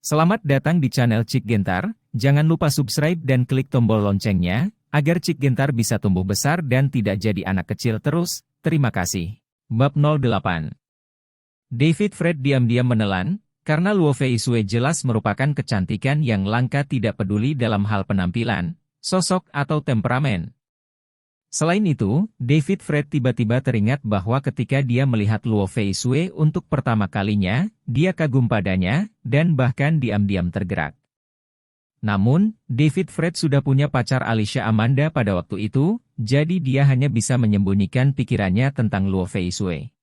Selamat datang di channel Cik Gentar, jangan lupa subscribe dan klik tombol loncengnya, agar Cik Gentar bisa tumbuh besar dan tidak jadi anak kecil terus, terima kasih. Bab 08. David Fred diam-diam menelan, karena Luo Fei Sui jelas merupakan kecantikan yang langka tidak peduli dalam hal penampilan, sosok atau temperamen. Selain itu, David Fred tiba-tiba teringat bahwa ketika dia melihat Luo Fei Sui untuk pertama kalinya, dia kagum padanya, dan bahkan diam-diam tergerak. Namun, David Fred sudah punya pacar Alicia Amanda pada waktu itu, jadi dia hanya bisa menyembunyikan pikirannya tentang Luo Fei Sui.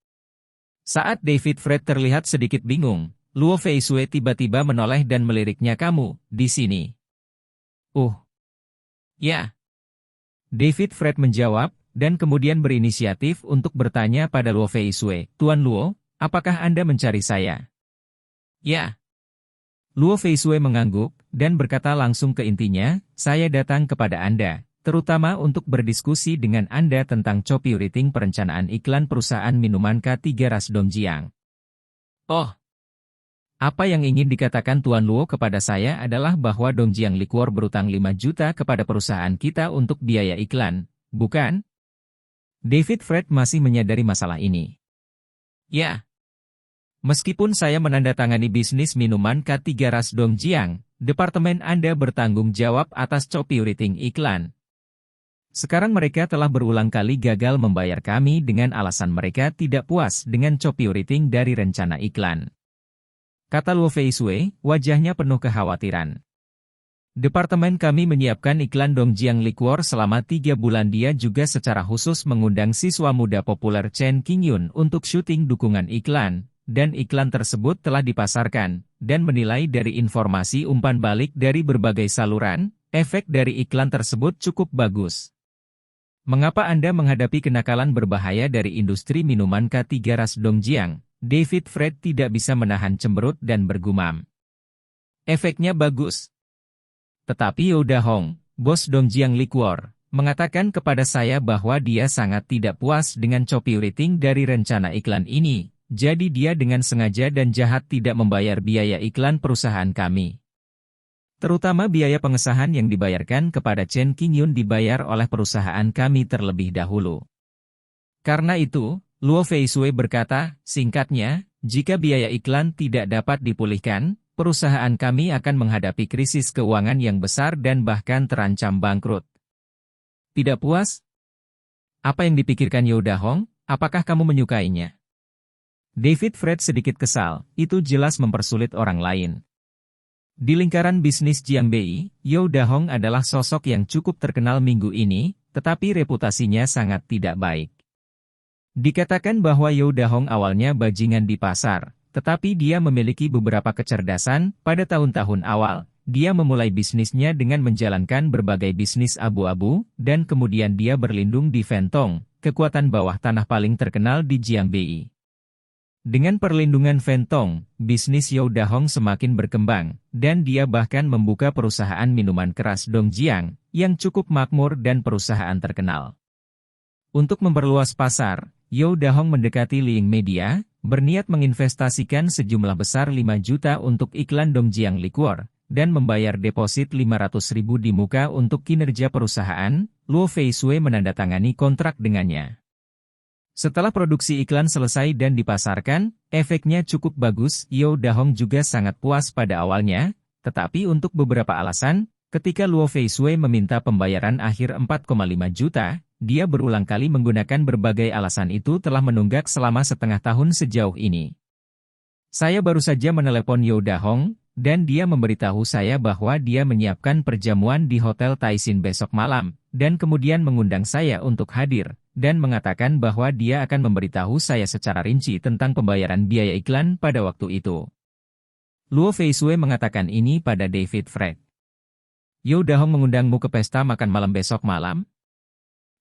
Saat David Fred terlihat sedikit bingung, Luo Fei Sui tiba-tiba menoleh dan meliriknya, "Kamu, di sini." Ya. David Fred menjawab, dan kemudian berinisiatif untuk bertanya pada Luo Fei Sui, "Tuan Luo, apakah Anda mencari saya?" "Ya." Luo Fei Sui mengangguk, dan berkata langsung ke intinya, "Saya datang kepada Anda, terutama untuk berdiskusi dengan Anda tentang copywriting perencanaan iklan perusahaan minuman K3 Ras Dongjiang." "Oh. Apa yang ingin dikatakan Tuan Luo kepada saya adalah bahwa Dongjiang Liquor berutang 5 juta kepada perusahaan kita untuk biaya iklan, bukan?" David Fred masih menyadari masalah ini. "Ya. Meskipun saya menandatangani bisnis minuman K3 Ras Dongjiang, departemen Anda bertanggung jawab atas copywriting iklan. Sekarang mereka telah berulang kali gagal membayar kami dengan alasan mereka tidak puas dengan copywriting dari rencana iklan," kata Luo Fei Sui, wajahnya penuh kekhawatiran. "Departemen kami menyiapkan iklan Dongjiang Liquor selama 3 bulan. Dia juga secara khusus mengundang siswa muda populer Chen Qingyun untuk syuting dukungan iklan, dan iklan tersebut telah dipasarkan, dan menilai dari informasi umpan balik dari berbagai saluran, efek dari iklan tersebut cukup bagus. Mengapa Anda menghadapi kenakalan berbahaya dari industri minuman K3 Ras Dongjiang?" David Fred tidak bisa menahan cemberut dan bergumam. "Efeknya bagus. Tetapi You Dahong, bos Dongjiang Liquor, mengatakan kepada saya bahwa dia sangat tidak puas dengan copywriting dari rencana iklan ini, jadi dia dengan sengaja dan jahat tidak membayar biaya iklan perusahaan kami. Terutama biaya pengesahan yang dibayarkan kepada Chen Qingyun dibayar oleh perusahaan kami terlebih dahulu. Karena itu," Luo Fei Sui berkata, "singkatnya, jika biaya iklan tidak dapat dipulihkan, perusahaan kami akan menghadapi krisis keuangan yang besar dan bahkan terancam bangkrut." "Tidak puas? Apa yang dipikirkan You Dahong? Apakah kamu menyukainya?" David Fred sedikit kesal, itu jelas mempersulit orang lain. Di lingkaran bisnis Jiangbei, You Dahong adalah sosok yang cukup terkenal minggu ini, tetapi reputasinya sangat tidak baik. Dikatakan bahwa You Dahong awalnya bajingan di pasar, tetapi dia memiliki beberapa kecerdasan. Pada tahun-tahun awal, dia memulai bisnisnya dengan menjalankan berbagai bisnis abu-abu, dan kemudian dia berlindung di Fentong, kekuatan bawah tanah paling terkenal di Jiangbei. Dengan perlindungan Fentong, bisnis You Dahong semakin berkembang, dan dia bahkan membuka perusahaan minuman keras Dongjiang, yang cukup makmur dan perusahaan terkenal. Untuk memperluas pasar, You Dahong mendekati Ling Media, berniat menginvestasikan sejumlah besar 5 juta untuk iklan Dongjiang Liquor, dan membayar deposit 500.000 di muka untuk kinerja perusahaan. Luo Fei Sui menandatangani kontrak dengannya. Setelah produksi iklan selesai dan dipasarkan, efeknya cukup bagus. You Dahong juga sangat puas pada awalnya, tetapi untuk beberapa alasan, ketika Luo Fei Sui meminta pembayaran akhir 4,5 juta, dia berulang kali menggunakan berbagai alasan. Itu telah menunggak selama setengah tahun sejauh ini. "Saya baru saja menelepon You Dahong, dan dia memberitahu saya bahwa dia menyiapkan perjamuan di Hotel Taisin besok malam, dan kemudian mengundang saya untuk hadir, dan mengatakan bahwa dia akan memberitahu saya secara rinci tentang pembayaran biaya iklan pada waktu itu." Luo Fei Sui mengatakan ini pada David Fred. "You Dahong mengundangmu ke pesta makan malam besok malam?"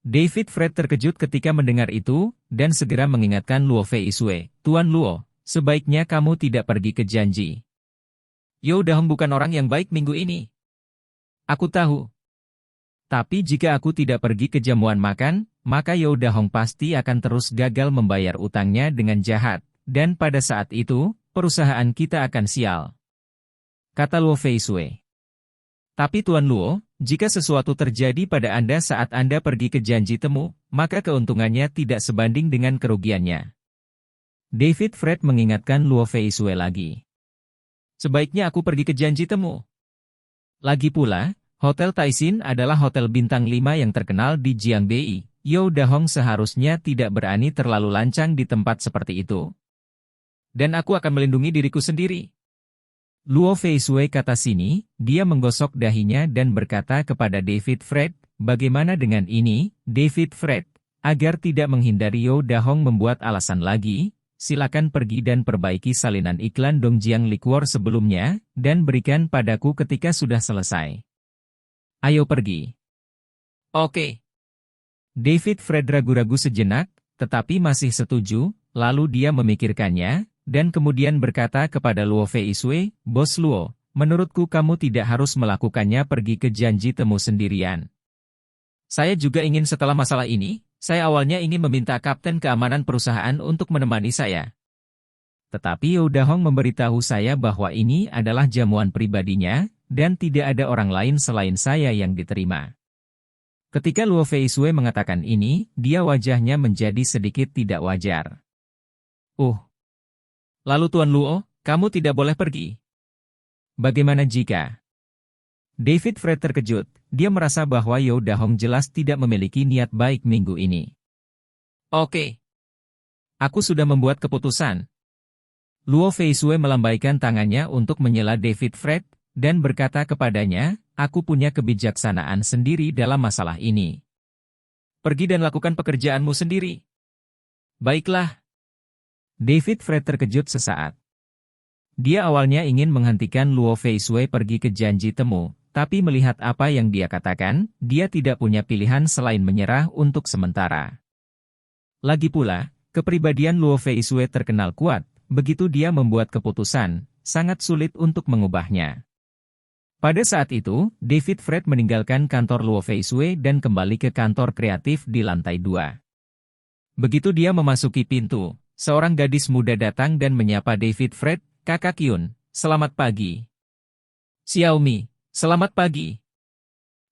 David Fred terkejut ketika mendengar itu, dan segera mengingatkan Luo Fei Sui, "Tuan Luo, sebaiknya kamu tidak pergi ke janji. You Dahong bukan orang yang baik minggu ini." "Aku tahu. Tapi jika aku tidak pergi ke jamuan makan, maka You Dahong pasti akan terus gagal membayar utangnya dengan jahat, dan pada saat itu, perusahaan kita akan sial." kata Luo Feisue. Tapi Tuan Luo, jika sesuatu terjadi pada Anda saat Anda pergi ke janji temu, maka keuntungannya tidak sebanding dengan kerugiannya. David Fred mengingatkan Luo Feisue lagi. Sebaiknya aku pergi ke janji temu. Lagi pula, Hotel Taishin adalah hotel bintang 5 yang terkenal di Jiangbei. You Dahong seharusnya tidak berani terlalu lancang di tempat seperti itu. Dan aku akan melindungi diriku sendiri. Luo Feisue kata sini, dia menggosok dahinya dan berkata kepada David Fred, bagaimana dengan ini, David Fred? Agar tidak menghindari You Dahong membuat alasan lagi, silakan pergi dan perbaiki salinan iklan Dongjiang Liquor sebelumnya, dan berikan padaku ketika sudah selesai. Ayo pergi. Oke. David Fred ragu-ragu sejenak, tetapi masih setuju, lalu dia memikirkannya, dan kemudian berkata kepada Luo Feisue, Bos Luo, menurutku kamu tidak harus melakukannya pergi ke janji temu sendirian. Saya juga ingin setelah masalah ini, saya awalnya ingin meminta kapten keamanan perusahaan untuk menemani saya. Tetapi You Dahong memberitahu saya bahwa ini adalah jamuan pribadinya, dan tidak ada orang lain selain saya yang diterima. Ketika Luo Feisue mengatakan ini, dia wajahnya menjadi sedikit tidak wajar. Lalu Tuan Luo, kamu tidak boleh pergi. Bagaimana jika? David Fred terkejut, dia merasa bahwa You Dahong jelas tidak memiliki niat baik minggu ini. Oke. Aku sudah membuat keputusan. Luo Feisue melambaikan tangannya untuk menyela David Fred, dan berkata kepadanya, aku punya kebijaksanaan sendiri dalam masalah ini. Pergi dan lakukan pekerjaanmu sendiri. Baiklah. David Fred terkejut sesaat. Dia awalnya ingin menghentikan Luo Feisue pergi ke janji temu, tapi melihat apa yang dia katakan, dia tidak punya pilihan selain menyerah untuk sementara. Lagi pula, kepribadian Luo Feisue terkenal kuat, begitu dia membuat keputusan, sangat sulit untuk mengubahnya. Pada saat itu, David Fred meninggalkan kantor Luo Feisue dan kembali ke kantor kreatif di lantai 2. Begitu dia memasuki pintu, seorang gadis muda datang dan menyapa David Fred, Kakak Yun, selamat pagi. Xiaomi, selamat pagi.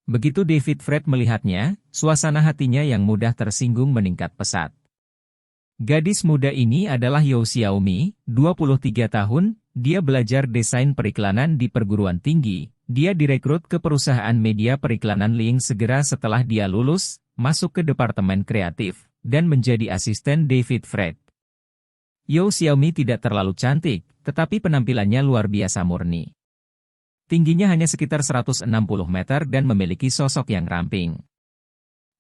Begitu David Fred melihatnya, suasana hatinya yang mudah tersinggung meningkat pesat. Gadis muda ini adalah You Xiaomi, 23 tahun, dia belajar desain periklanan di perguruan tinggi, dia direkrut ke perusahaan media periklanan Ling segera setelah dia lulus, masuk ke departemen kreatif, dan menjadi asisten David Fred. You Xiaomi tidak terlalu cantik, tetapi penampilannya luar biasa murni. Tingginya hanya sekitar 160 meter dan memiliki sosok yang ramping.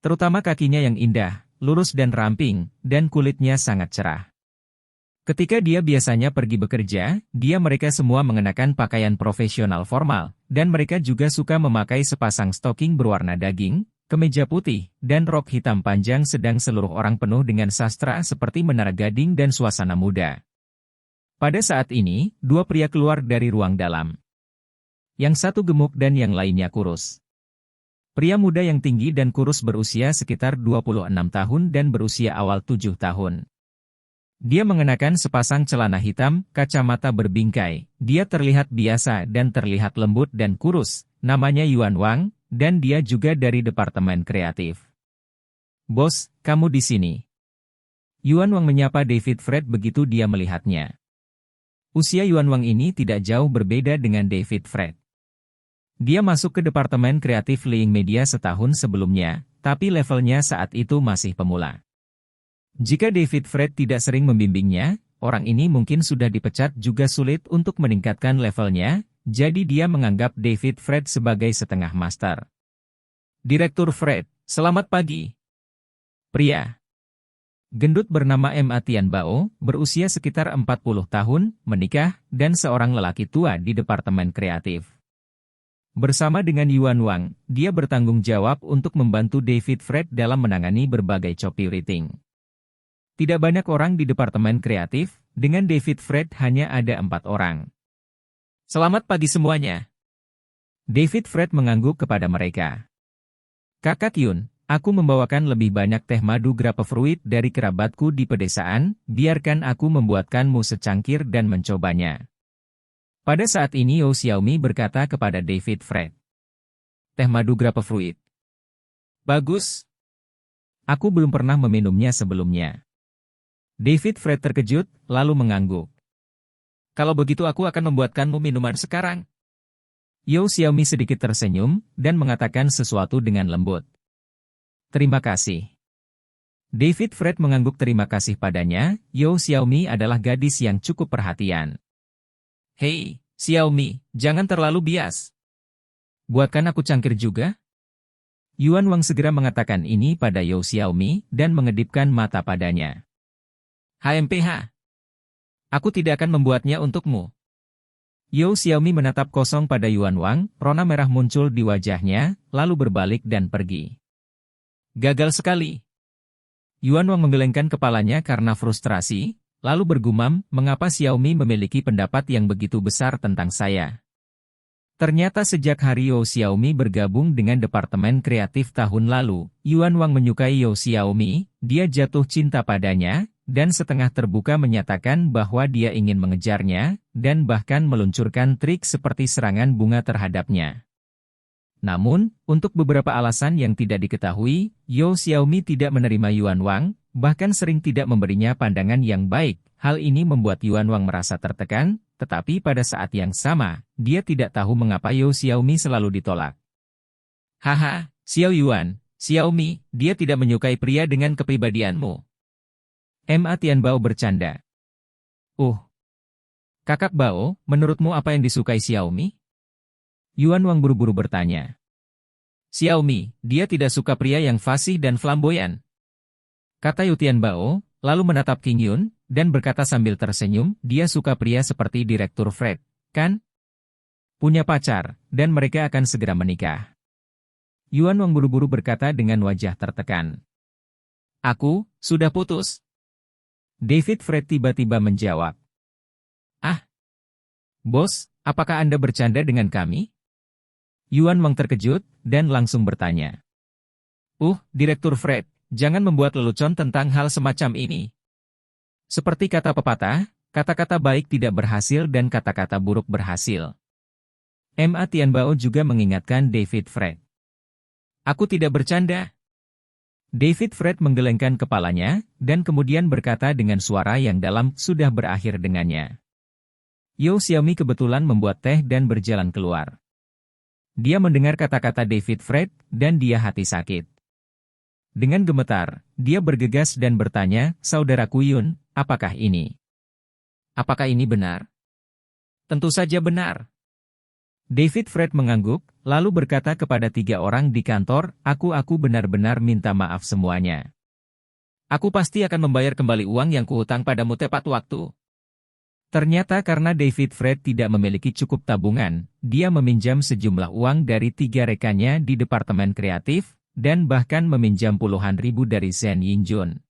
Terutama kakinya yang indah, lurus dan ramping, dan kulitnya sangat cerah. Ketika dia biasanya pergi bekerja, mereka semua mengenakan pakaian profesional formal, dan mereka juga suka memakai sepasang stoking berwarna daging, kemeja putih, dan rok hitam panjang sedang seluruh orang penuh dengan sastra seperti Menara Gading dan suasana muda. Pada saat ini, dua pria keluar dari ruang dalam. Yang satu gemuk dan yang lainnya kurus. Pria muda yang tinggi dan kurus berusia sekitar 26 tahun dan berusia awal 7 tahun. Dia mengenakan sepasang celana hitam, kacamata berbingkai, dia terlihat biasa dan terlihat lembut dan kurus, namanya Yuan Wang, dan dia juga dari departemen kreatif. Bos, kamu di sini. Yuan Wang menyapa David Fred begitu dia melihatnya. Usia Yuan Wang ini tidak jauh berbeda dengan David Fred. Dia masuk ke departemen kreatif Ling Media setahun sebelumnya, tapi levelnya saat itu masih pemula. Jika David Fred tidak sering membimbingnya, orang ini mungkin sudah dipecat juga sulit untuk meningkatkan levelnya, jadi dia menganggap David Fred sebagai setengah master. Direktur Fred, selamat pagi. Pria gendut bernama Ma Tianbao, berusia sekitar 40 tahun, menikah, dan seorang lelaki tua di departemen kreatif. Bersama dengan Yuan Wang, dia bertanggung jawab untuk membantu David Fred dalam menangani berbagai copywriting. Tidak banyak orang di departemen kreatif, dengan David Fred hanya ada 4 orang. Selamat pagi semuanya. David Fred mengangguk kepada mereka. Kakak Yun, aku membawakan lebih banyak teh madu grapefruit dari kerabatku di pedesaan, biarkan aku membuatkanmu secangkir dan mencobanya. Pada saat ini Yao Xiaomi berkata kepada David Fred. Teh madu grapefruit. Bagus. Aku belum pernah meminumnya sebelumnya. David Fred terkejut, lalu mengangguk. Kalau begitu aku akan membuatkanmu minuman sekarang. Yao Xiaomi sedikit tersenyum, dan mengatakan sesuatu dengan lembut. Terima kasih. David Fred mengangguk terima kasih padanya. Yao Xiaomi adalah gadis yang cukup perhatian. Hei, Xiaomi, jangan terlalu bias. Buatkan aku cangkir juga? Yuan Wang segera mengatakan ini pada Yao Xiaomi dan mengedipkan mata padanya. HMPH. Aku tidak akan membuatnya untukmu. Yao Xiaomi menatap kosong pada Yuan Wang, rona merah muncul di wajahnya, lalu berbalik dan pergi. Gagal sekali. Yuan Wang menggelengkan kepalanya karena frustrasi, lalu bergumam, mengapa Xiaomi memiliki pendapat yang begitu besar tentang saya. Ternyata sejak hari Yao Xiaomi bergabung dengan Departemen Kreatif tahun lalu, Yuan Wang menyukai Yao Xiaomi, dia jatuh cinta padanya, dan setengah terbuka menyatakan bahwa dia ingin mengejarnya, dan bahkan meluncurkan trik seperti serangan bunga terhadapnya. Namun, untuk beberapa alasan yang tidak diketahui, Yao Xiaomi tidak menerima Yuan Wang, bahkan sering tidak memberinya pandangan yang baik. Hal ini membuat Yuan Wang merasa tertekan, tetapi pada saat yang sama, dia tidak tahu mengapa Yao Xiaomi selalu ditolak. Haha, Xiao Yuan, Xiaomi, dia tidak menyukai pria dengan kepribadianmu. Ma Tianbao bercanda. Kakak Bao, menurutmu apa yang disukai Xiaomi? Yuan Wang buru-buru bertanya. Xiaomi, dia tidak suka pria yang fasih dan flamboyan. Kata Yu Tianbao, lalu menatap King Yun, dan berkata sambil tersenyum, dia suka pria seperti Direktur Fred, kan? Punya pacar, dan mereka akan segera menikah. Yuan Wang buru-buru berkata dengan wajah tertekan. Aku, sudah putus. David Fred tiba-tiba menjawab. Bos, apakah Anda bercanda dengan kami? Yuan Wang terkejut, dan langsung bertanya. Direktur Fred, jangan membuat lelucon tentang hal semacam ini. Seperti kata pepatah, kata-kata baik tidak berhasil dan kata-kata buruk berhasil. Ma Tianbao juga mengingatkan David Fred. Aku tidak bercanda. David Fred menggelengkan kepalanya, dan kemudian berkata dengan suara yang dalam, sudah berakhir dengannya. Yao Xiaomi kebetulan membuat teh dan berjalan keluar. Dia mendengar kata-kata David Fred, dan dia hati sakit. Dengan gemetar, dia bergegas dan bertanya, Saudaraku Yun, apakah ini? Apakah ini benar? Tentu saja benar. David Fred mengangguk, lalu berkata kepada 3 orang di kantor, aku benar-benar minta maaf semuanya. Aku pasti akan membayar kembali uang yang kuhutang padamu tepat waktu. Ternyata karena David Fred tidak memiliki cukup tabungan, dia meminjam sejumlah uang dari 3 rekannya di Departemen Kreatif, dan bahkan meminjam puluhan ribu dari Zhen Yinjun.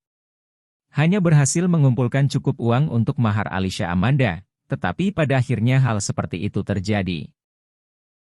Hanya berhasil mengumpulkan cukup uang untuk mahar Alicia Amanda, tetapi pada akhirnya hal seperti itu terjadi.